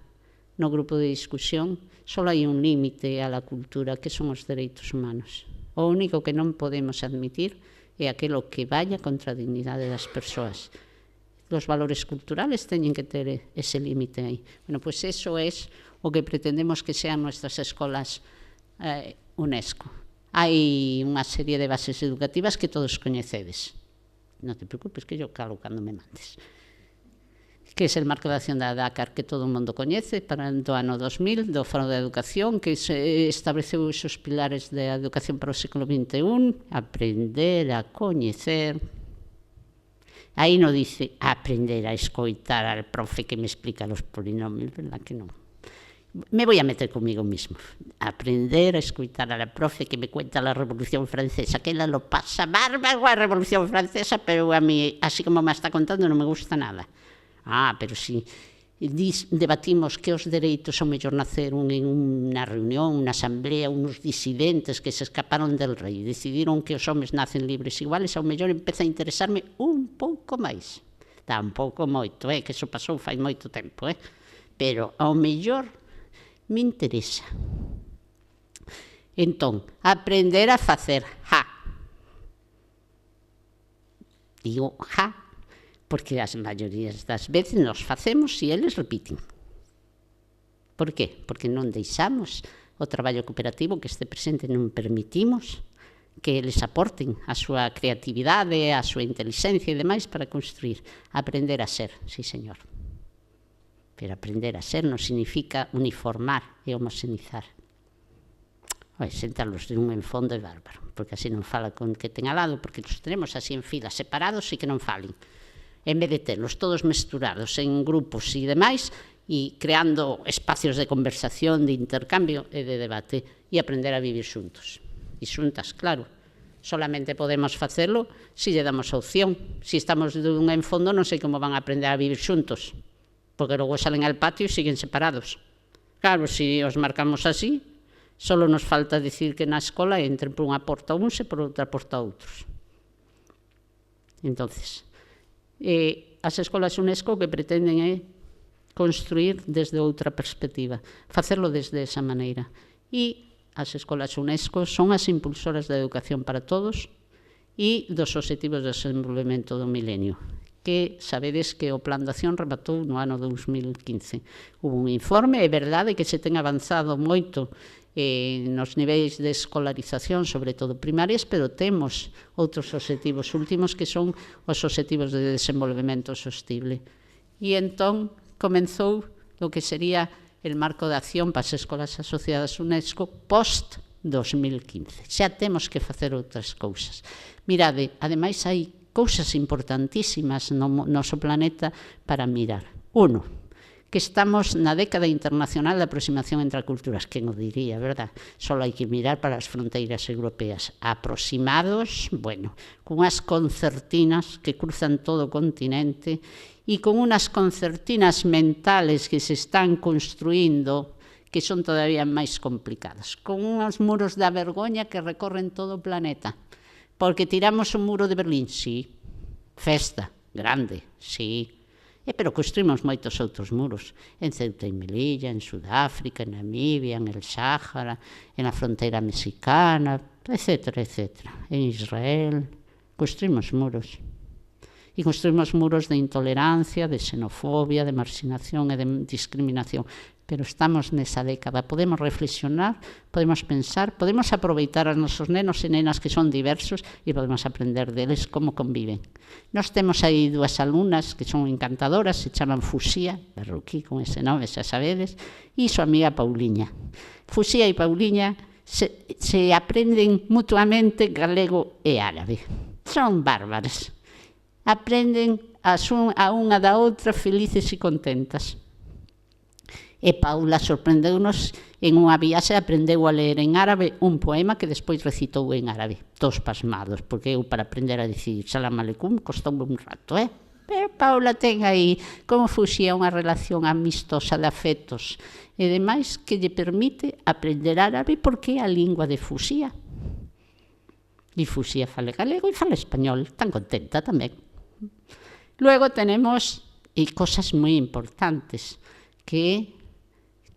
S3: no grupo de discusión, só hai un límite a la cultura, que son os dereitos humanos. O único que non podemos admitir é aquilo que vaya contra a dignidade das persoas. Os valores culturales teñen que ter ese límite aí. Bueno, pois eso é o que pretendemos que sean nuestras escolas UNESCO. Hai unha serie de bases educativas que todos coñecedes. Non te preocupes que yo calo cando me mandes. Que é el marco de acción da DACAR que todo o mundo coñece para do ano 2000, do Foro de Educación, que se estableceu esos pilares de educación para o século XXI, aprender a coñecer. Aí non dice aprender a escoitar al profe que me explica os polinomios, verdad que non? me voy a meter conmigo mismo, aprender a escuchar a la profe que me cuenta la Revolución Francesa, que ella lo pasa bárbaro a Revolución Francesa, pero a mí, así como me está contando, non me gusta nada. Pero si debatimos que os dereitos son mellor naceron en unha reunión, unha asamblea, uns disidentes que se escaparon del rei, decidiron que os homes nacen libres iguales, ao mellor empeza a interesarme un pouco máis. Tampouco moito, que eso pasou fai moito tempo, pero ao mellor me interesa. Entón, aprender a facer Digo porque as maiorías das veces nos facemos e eles repiten. Por qué? Porque non deixamos o traballo cooperativo que este presente, non permitimos que eles aporten a súa creatividade, a súa inteligencia e demais para construir. Aprender a ser, sí, señor. Pero aprender a ser non significa uniformar e homoxenizar. Sentarlos de un en fondo é bárbaro, porque así non fala con que ten al lado, porque os tenemos así en filas separados e que non falen. En vez de terlos todos mesturados en grupos e demais, e creando espacios de conversación, de intercambio e de debate, e aprender a vivir xuntos. E xuntas, claro. Solamente podemos facelo se lle damos a opción. Se estamos de un en fondo, non sei como van a aprender a vivir xuntos, porque logo salen al patio e siguen separados. Claro, se os marcamos así, solo nos falta dicir que na escola entren por unha porta uns e por outra porta outros. Entonces, as escolas UNESCO que pretenden é construir desde outra perspectiva, facerlo desde esa maneira. E as escolas UNESCO son as impulsoras da educación para todos e dos obxectivos de desenvolvemento do milenio, que sabedes que o Plan de Acción rematou no ano 2015. Hubo un informe, é verdade que se ten avanzado moito nos niveis de escolarización, sobre todo primarias, pero temos outros obxectivos últimos que son os obxectivos de desenvolvemento sostible. E entón comenzou o que sería el marco de acción para as escolas asociadas UNESCO post-2015. Xa temos que facer outras cousas. Mirade, ademais hai cousas importantísimas no noso planeta para mirar. Uno, que estamos na década internacional de aproximación entre culturas. Quen o diría, verdad? Só hai que mirar para as fronteiras europeas. Aproximados, bueno, cunhas concertinas que cruzan todo o continente e con unas concertinas mentales que se están construindo que son todavía máis complicadas. Con uns muros da vergoña que recorren todo o planeta. Porque tiramos o muro de Berlín, sí. Festa, grande, sí. Pero construímos moitos outros muros. En Ceuta e Melilla, en Sudáfrica, en Namibia, en el Sáhara, en la fronteira mexicana, etcétera, etcétera. En Israel, construímos muros. E construímos muros de intolerancia, de xenofobia, de marxinación e de discriminación. Pero estamos nesa década, podemos reflexionar, podemos pensar, podemos aproveitar aos nosos nenos e nenas que son diversos e podemos aprender deles como conviven. Nós temos aí dúas alumnas que son encantadoras, se chaman Fuxía, Berruquí, con ese nome, xa sabedes, e súa amiga Pauliña. Fuxía e Pauliña se aprenden mutuamente galego e árabe. Son bárbaras. Aprenden a unha da outra felices e contentas. E Paula sorprendeu-nos en unha viaxe, aprendeu a ler en árabe un poema que despois recitou en árabe. Todos pasmados, porque eu para aprender a dicir salam aleikum costoume un rato, Pero Paula ten aí, como Fuxía, unha relación amistosa de afectos e demais que lle permite aprender árabe porque é a lingua de Fuxía. E Fuxía fala galego e fala español, tan contenta tamén. Luego tenemos cosas moi importantes que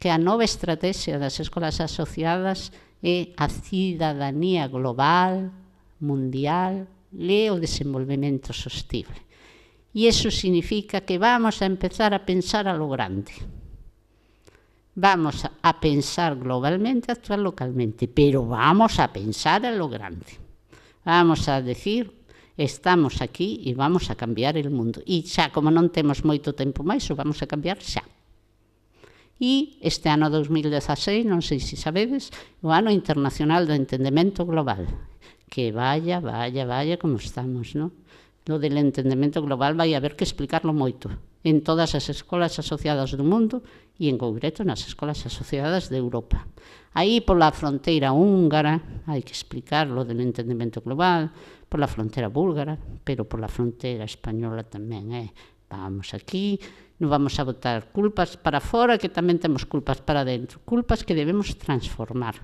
S3: a nova estrategia das escolas asociadas é a cidadanía global, mundial, e o desenvolvemento sostible. E iso significa que vamos a empezar a pensar a lo grande. Vamos a pensar globalmente, a actuar localmente, pero vamos a pensar a lo grande. Vamos a decir, estamos aquí e vamos a cambiar el mundo. E xa, como non temos moito tempo máis, o vamos a cambiar xa. E este ano 2016, non sei se sabedes, o ano internacional do entendemento global. Que vaya como estamos, non? lo del entendemento global vai haber que explicarlo moito en todas as escolas asociadas do mundo e en concreto nas escolas asociadas de Europa. Aí pola fronteira húngara hai que explicar lo del entendemento global, pola fronteira búlgara, pero pola fronteira española tamén. Vamos aquí, non vamos a botar culpas para fora, que tamén temos culpas para dentro, culpas que debemos transformar.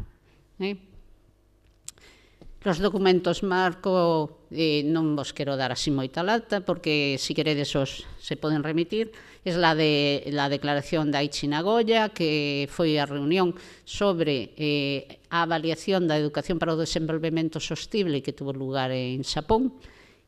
S3: Os documentos marco non vos quero dar así moita lata, porque se queredes se poden remitir. É la declaración de Aichi Nagoya, que foi a reunión sobre a avaliación da educación para o desenvolvemento sostible que tuvo lugar en Xapón,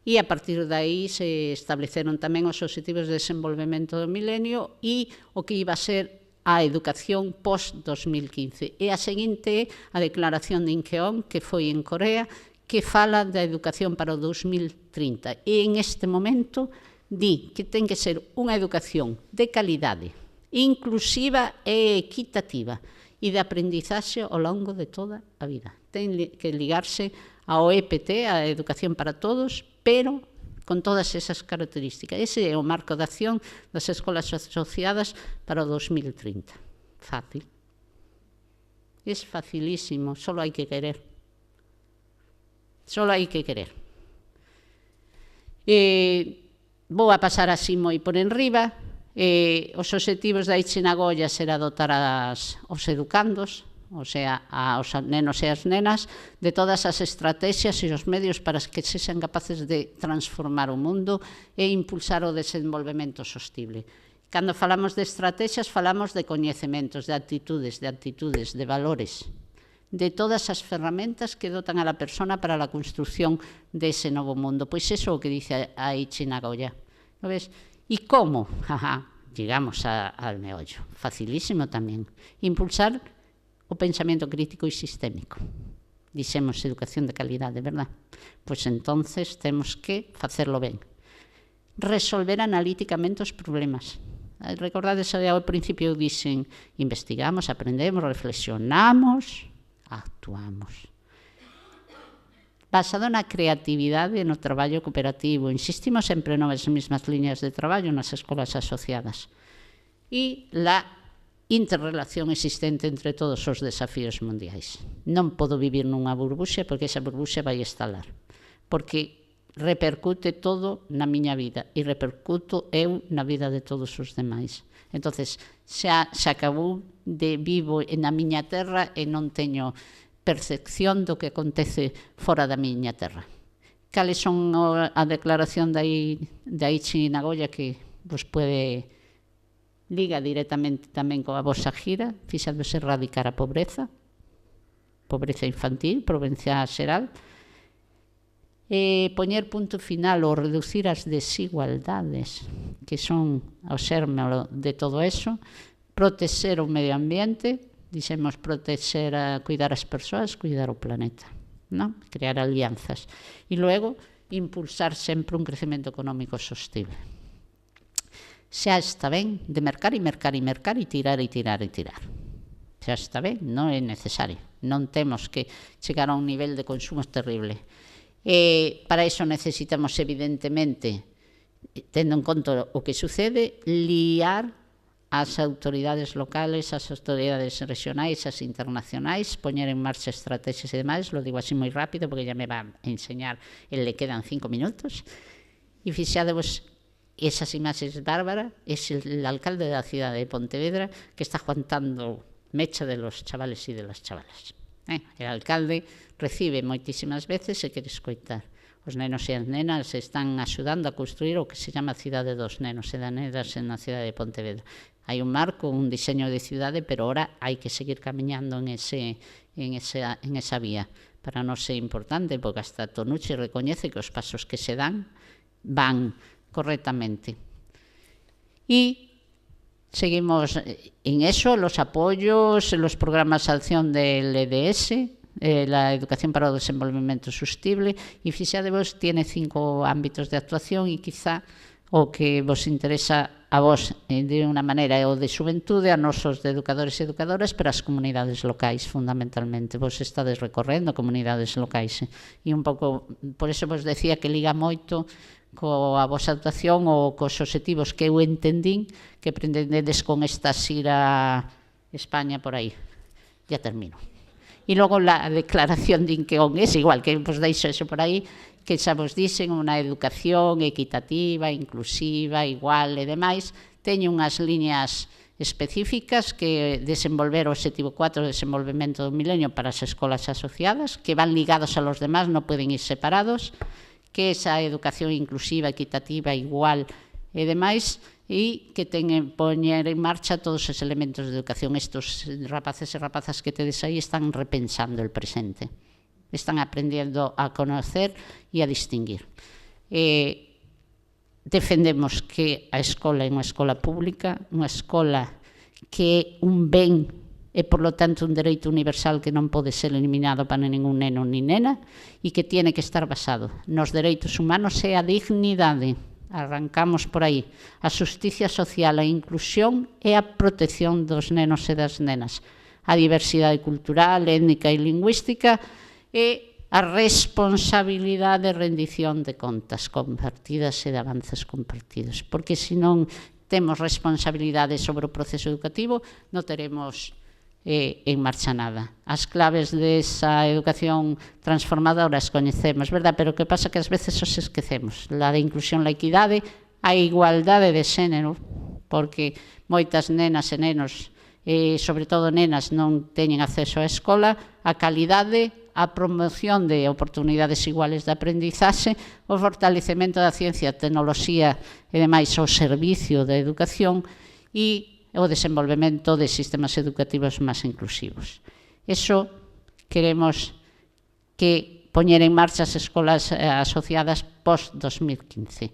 S3: e a partir de aí se estableceron tamén os obxectivos de desenvolvemento do milenio e o que iba a ser a educación post-2015. E a seguinte é a declaración de Incheon, que foi en Corea, que fala da educación para o 2030. E en este momento di que ten que ser unha educación de calidade, inclusiva e equitativa, e de aprendizaxe ao longo de toda a vida. Ten que ligarse ao EPT, a Educación para Todos, pero con todas esas características. Ese é o marco de acción das escolas asociadas para o 2030. Fácil. É facilísimo, solo hai que querer. Solo hai que querer. Vou a pasar así moi por enriba. Os obxectivos da Aichi Nagoya será dotar os educandos, o sea, aos nenos e as nenas, de todas as estrategias e os medios para que sexan capaces de transformar o mundo e impulsar o desenvolvemento sostible. Cando falamos de estrategias, falamos de coñecementos, de actitudes, de valores, de todas as ferramentas que dotan a la persona para a construción dese novo mundo. Pois iso é o que dice Aichi Nagoya. ¿Lo ves? E como? Llegamos al meollo. Facilísimo tamén. Impulsar o pensamento crítico e sistémico. Dixemos educación de calidade, verdad? Pois entonces temos que facerlo ben. Resolver analíticamente os problemas. Recordades ao principio dixen, investigamos, aprendemos, reflexionamos, actuamos. Basado na creatividade e no traballo cooperativo. Insistimos sempre nas mesmas liñas de traballo nas escolas asociadas. E la interrelación existente entre todos os desafíos mundiais. Non podo vivir nunha burbuxa porque esa burbuxa vai estalar. Porque repercute todo na miña vida e repercuto eu na vida de todos os demais. Entonces, xa acabou de vivo na miña terra e non teño percepción do que acontece fora da miña terra. Cales son a declaración de Aichi Nagoya que vos pode liga directamente tamén coa vosa gira, fixadvos erradicar a pobreza infantil, pobreza xeral, poñer punto final ou reducir as desigualdades, que son o xerme de todo eso, protexer o medio ambiente, dixemos protexer, cuidar as persoas, cuidar o planeta, ¿no? Crear alianzas. E logo, impulsar sempre un crecemento económico sostible. Xa está ben de mercar e mercar e mercar e tirar e tirar e tirar. Xa está ben, non é necesario. Non temos que chegar a un nivel de consumo terrible. Para iso necesitamos, evidentemente, tendo en conta o que sucede, liar as autoridades locales, as autoridades regionais, as internacionais, poñer en marcha estrategias e demais. Lo digo así moi rápido porque ya me va a enseñar, le quedan 5 minutos. E fixadevos esas imaxes bárbaras, é el alcalde da cidade de Pontevedra que está aguantando mecha de los chavales e de las chavalas. El alcalde recibe moitísimas veces e quere escoitar. Os nenos e as nenas están axudando a construir o que se chama a cidade dos nenos e das nenas na cidade de Pontevedra. Hai un marco, un diseño de cidade, pero ahora hai que seguir camiñando en esa vía. Para nós é importante, porque hasta Tonucci recoñece que os pasos que se dan van correctamente. Y seguimos en eso, los apoyos, los programas de acción del EDS, la educación para o desenvolvemento sostible, e fixadevos, tiene 5 ámbitos de actuación e quizá o que vos interesa a vos de unha maneira é o de xuventude, a nosos de educadores e educadoras, pero as comunidades locais fundamentalmente. Vos estades recorrendo comunidades locais e un pouco, por eso vos decía que liga moito coa vosa actuación ou cos obxectivos que eu entendín que pretendedes con esta xira España por aí. Ya termino. E logo a declaración de Inqueón é igual, que vos deixo eso por aí, que xa vos dixen unha educación equitativa, inclusiva, igual e demais, teño unhas liñas específicas que desenvolver o obxectivo 4 de desenvolvemento do milenio para as escolas asociadas, que van ligados a los demás, non poden ir separados, que esa educación inclusiva, equitativa, igual e demais, e que teñen poñer en marcha todos os elementos de educación. Estos rapaces e rapazas que tedes aí están repensando el presente, están aprendiendo a conocer e a distinguir. Defendemos que a escola é unha escola pública, unha escola que é un ben e, por lo tanto, un dereito universal que non pode ser eliminado para ningún neno ni nena e que tiene que estar basado nos dereitos humanos e a dignidade. Arrancamos por aí. A xusticia social, a inclusión e a protección dos nenos e das nenas. A diversidade cultural, étnica e lingüística e a responsabilidade de rendición de contas compartidas e de avances compartidos. Porque se non temos responsabilidade sobre o proceso educativo, non teremos en marcha nada. As claves desa educación transformadora as coñecemos, verdad? Pero o que pasa é que ás veces os esquecemos. La de inclusión, la equidade, a igualdade de xénero, porque moitas nenas e nenos, sobre todo nenas, non teñen acceso á escola, a calidade, a promoción de oportunidades iguales de aprendizaxe, o fortalecemento da ciencia, tecnoloxía e demais ao servicio da educación e o desenvolvemento de sistemas educativos máis inclusivos. Eso queremos que poñer en marcha as escolas asociadas post-2015,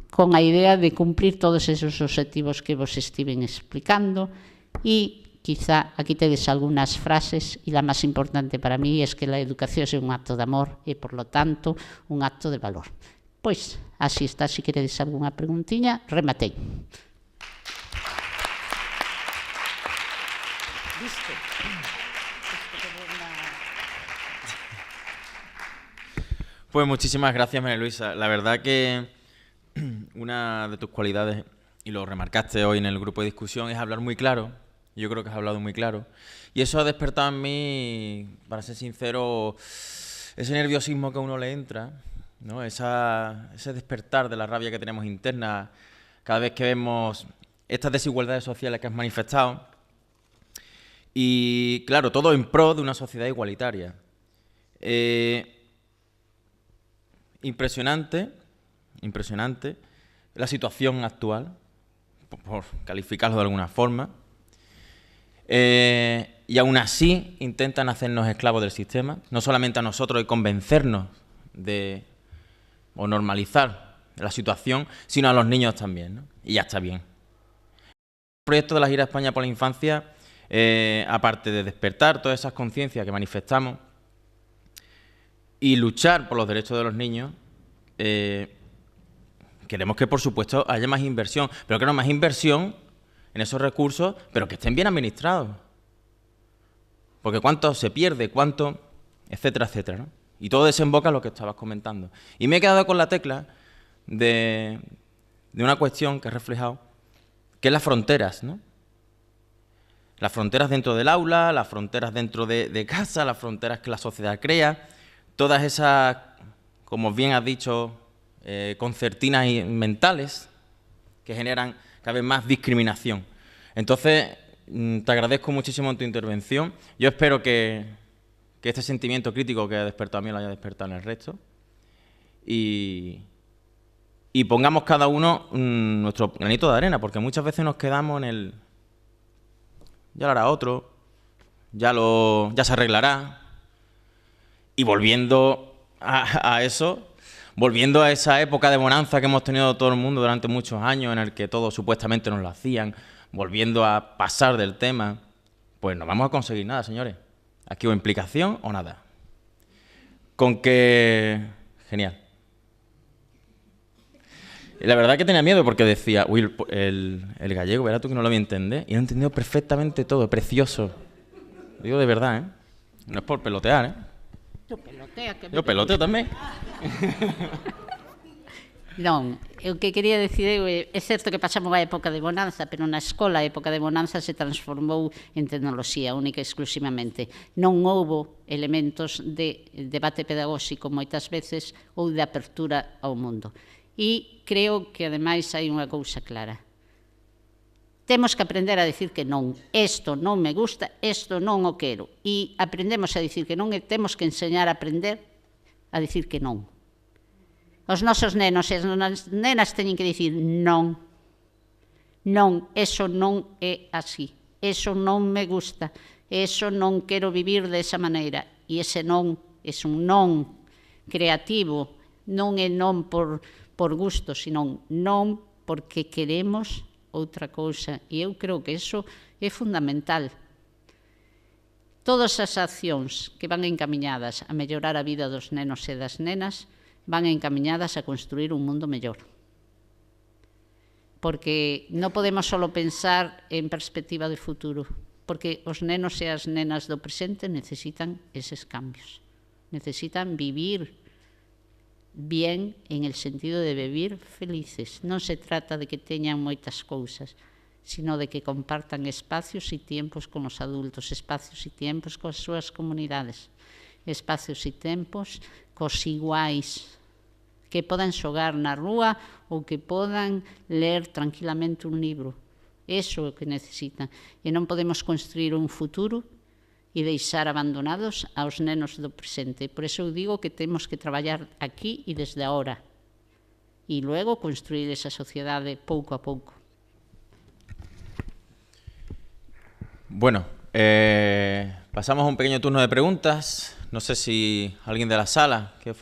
S3: con a idea de cumprir todos esos obxectivos que vos estiven explicando e quizá aquí tedes algunhas frases e la máis importante para mí é que la educación é un acto de amor e, por lo tanto, un acto de valor. Pois, así está, se queredes algunha preguntiña, rematei.
S2: Pues muchísimas gracias, María Luisa. La verdad que una de tus cualidades, y lo remarcaste hoy en el grupo de discusión, es hablar muy claro. Yo creo que has hablado muy claro. Y eso ha despertado en mí, para ser sincero, ese nerviosismo que a uno le entra, ¿no? Ese despertar de la rabia que tenemos interna cada vez que vemos estas desigualdades sociales que has manifestado. Y claro, todo en pro de una sociedad igualitaria. Impresionante la situación actual, por calificarlo de alguna forma. Y aún así intentan hacernos esclavos del sistema, no solamente a nosotros y convencernos de o normalizar la situación, sino a los niños también, ¿no? Y ya está bien. El proyecto de la Gira España por la Infancia, aparte de despertar todas esas conciencias que manifestamos y luchar por los derechos de los niños, queremos que, por supuesto, haya más inversión, pero que no más inversión en esos recursos, pero que estén bien administrados. Porque cuánto se pierde, cuánto, etcétera, etcétera, ¿no? Y todo desemboca en lo que estabas comentando. Y me he quedado con la tecla de una cuestión que he reflejado, que es las fronteras, ¿no? Las fronteras dentro del aula, las fronteras dentro de casa, las fronteras que la sociedad crea, todas esas, como bien has dicho, concertinas mentales que generan cada vez más discriminación. Entonces, te agradezco muchísimo tu intervención. Yo espero que este sentimiento crítico que ha despertado a mí lo haya despertado en el resto. Y pongamos cada uno nuestro granito de arena, porque muchas veces nos quedamos en el ya lo hará otro, ya se arreglará. Y volviendo a eso, volviendo a esa época de bonanza que hemos tenido todo el mundo durante muchos años, en el que todos supuestamente nos lo hacían, volviendo a pasar del tema, pues no vamos a conseguir nada, señores. Aquí o implicación o nada. Con que... Genial. Y la verdad que tenía miedo porque decía, uy, el gallego, verás tú que no lo voy a entender. Y lo he entendido perfectamente todo, precioso. Digo de verdad, ¿eh? No es por pelotear, ¿eh?
S3: Tú pelotea, que
S2: yo peloteo también.
S3: Non, o que quería dicir é certo que pasamos a época de bonanza, pero na escola a época de bonanza se transformou en tecnoloxía única e exclusivamente. Non houbo elementos de debate pedagóxico moitas veces ou de apertura ao mundo. E creo que ademais hai unha cousa clara. Temos que aprender a dicir que non. Isto non me gusta, isto non o quero. E aprendemos a dicir que non e temos que enseñar a aprender a dicir que non. Os nosos nenos e as nenas teñen que dicir non. Non, eso non é así. Eso non me gusta. Eso non quero vivir desa maneira. E ese non é un non creativo. Non é non por gusto, sino non porque queremos outra cousa. E eu creo que eso é fundamental. Todas as accións que van encaminhadas a mellorar a vida dos nenos e das nenas van encaminhadas a construir un mundo mellor. Porque non podemos só pensar en perspectiva de futuro, porque os nenos e as nenas do presente necesitan eses cambios. Necesitan vivir bien en el sentido de vivir felices. Non se trata de que teñan moitas cousas, sino de que compartan espacios e tiempos con os adultos, espacios e tiempos coas súas comunidades, espacios e tempos cos iguais, que podan xogar na rúa ou que podan ler tranquilamente un libro. Eso é o que necesitan. E non podemos construir un futuro e deixar abandonados aos nenos do presente. Por eso eu digo que temos que traballar aquí e desde ahora. E logo construir esa sociedade pouco a pouco.
S2: Bueno, pasamos a un pequeño turno de preguntas. No sé si alguien de la sala quiere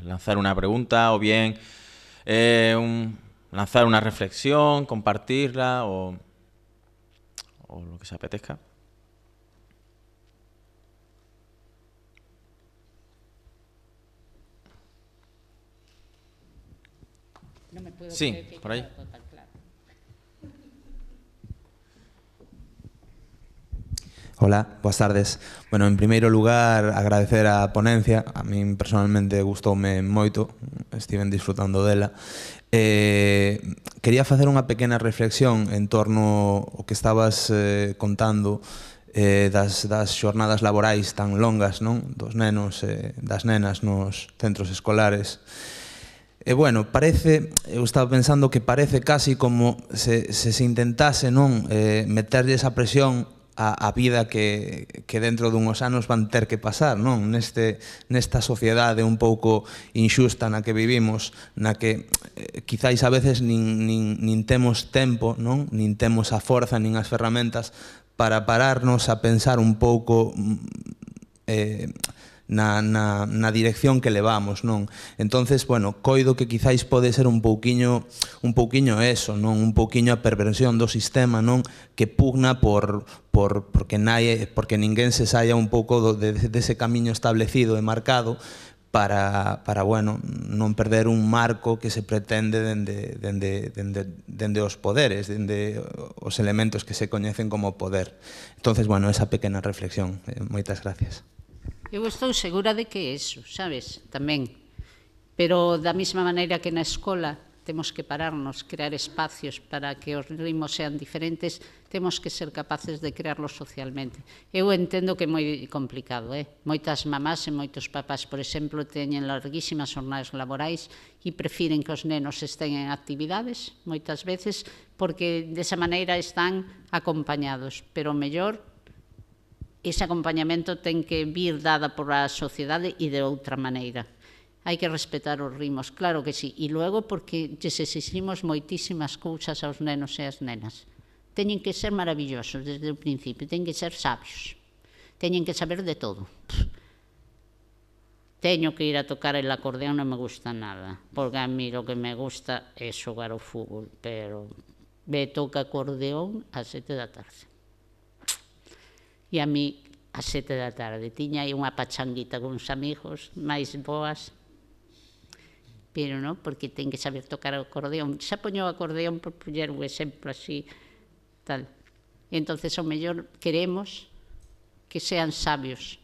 S2: lanzar una pregunta o bien lanzar una reflexión, compartirla o lo que se apetezca.
S3: No me puedo
S2: sí,
S3: creer que
S2: por ahí.
S3: total claro.
S4: Hola, boas tardes. Bueno, en primeiro lugar, agradecer a ponencia. A min personalmente gustoume moito, estiven disfrutando dela. Quería facer unha pequena reflexión en torno ao que estabas contando das xornadas laborais tan longas, non? Dos nenos e das nenas nos centros escolares. E, bueno, eu estaba pensando que parece casi como se intentase non meterlle esa presión a vida que dentro dunhos anos van ter que pasar, non? Nesta sociedade un pouco inxusta na que vivimos, na que quizáis a veces nin temos tempo, non? Nin temos a forza, nin as ferramentas para pararnos a pensar un pouco na dirección que levamos, non? Entonces, bueno, coido que quizáis pode ser un pouquiño eso, non? Un pouquiño a perversión do sistema, non? Que pugna porque ninguén se saia un pouco dese camiño establecido e marcado para bueno, non perder un marco que se pretende dende os poderes, dende os elementos que se coñecen como poder. Entonces, bueno, esa pequena reflexión. Moitas gracias.
S3: Eu estou segura de que é eso, sabes, tamén. Pero da mesma maneira que na escola temos que pararnos, crear espacios para que os ritmos sean diferentes, temos que ser capaces de crearlos socialmente. Eu entendo que é moi complicado, Moitas mamás e moitos papás, por exemplo, teñen larguísimas jornadas laborais e prefiren que os nenos estén en actividades, moitas veces, porque desa maneira están acompañados. Pero o mellor, ese acompañamento ten que vir dada por a sociedade e de outra maneira. Hai que respetar os ritmos, claro que sí. E logo porque lles exiximos moitísimas cousas aos nenos e ás nenas. Teñen que ser maravillosos desde o principio, teñen que ser sabios, teñen que saber de todo. Teño que ir a tocar el acordeón, non me gusta nada, porque a mí o que me gusta é xogar ao fútbol, pero me toca acordeón ás 7 da tarde. E a mí, ás 7 da tarde, tiña aí unha pachanguita con uns amigos máis boas, pero non, porque ten que saber tocar o acordeón. Xa poño o acordeón por poñer un exemplo así, tal. E entonces, ao mellor, queremos que sean sabios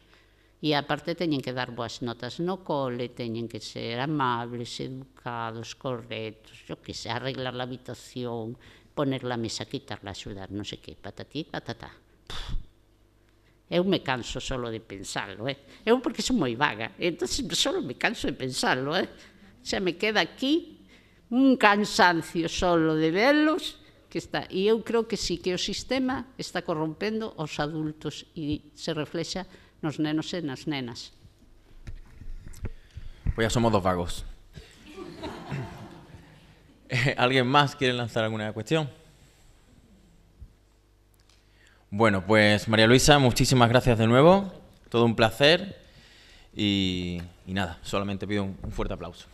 S3: E aparte teñen que dar boas notas no cole, teñen que ser amables, educados, correctos, yo que sé, arreglar la habitación, poner la mesa, quitarla, axudar, non sei que, patatí, patatá. Eu me canso solo de pensarlo, Eu porque son moi vaga, entón solo me canso de pensarlo, Xa me queda aquí un cansancio solo de velos que está. E eu creo que sí que o sistema está corrompendo os adultos e se reflexa nos nenos e nas nenas.
S2: Pues ya somos dos vagos. ¿Alguien más quiere lanzar alguna cuestión? Bueno, pues María Luisa, muchísimas gracias de nuevo. Todo un placer. Y nada, solamente pido un fuerte aplauso.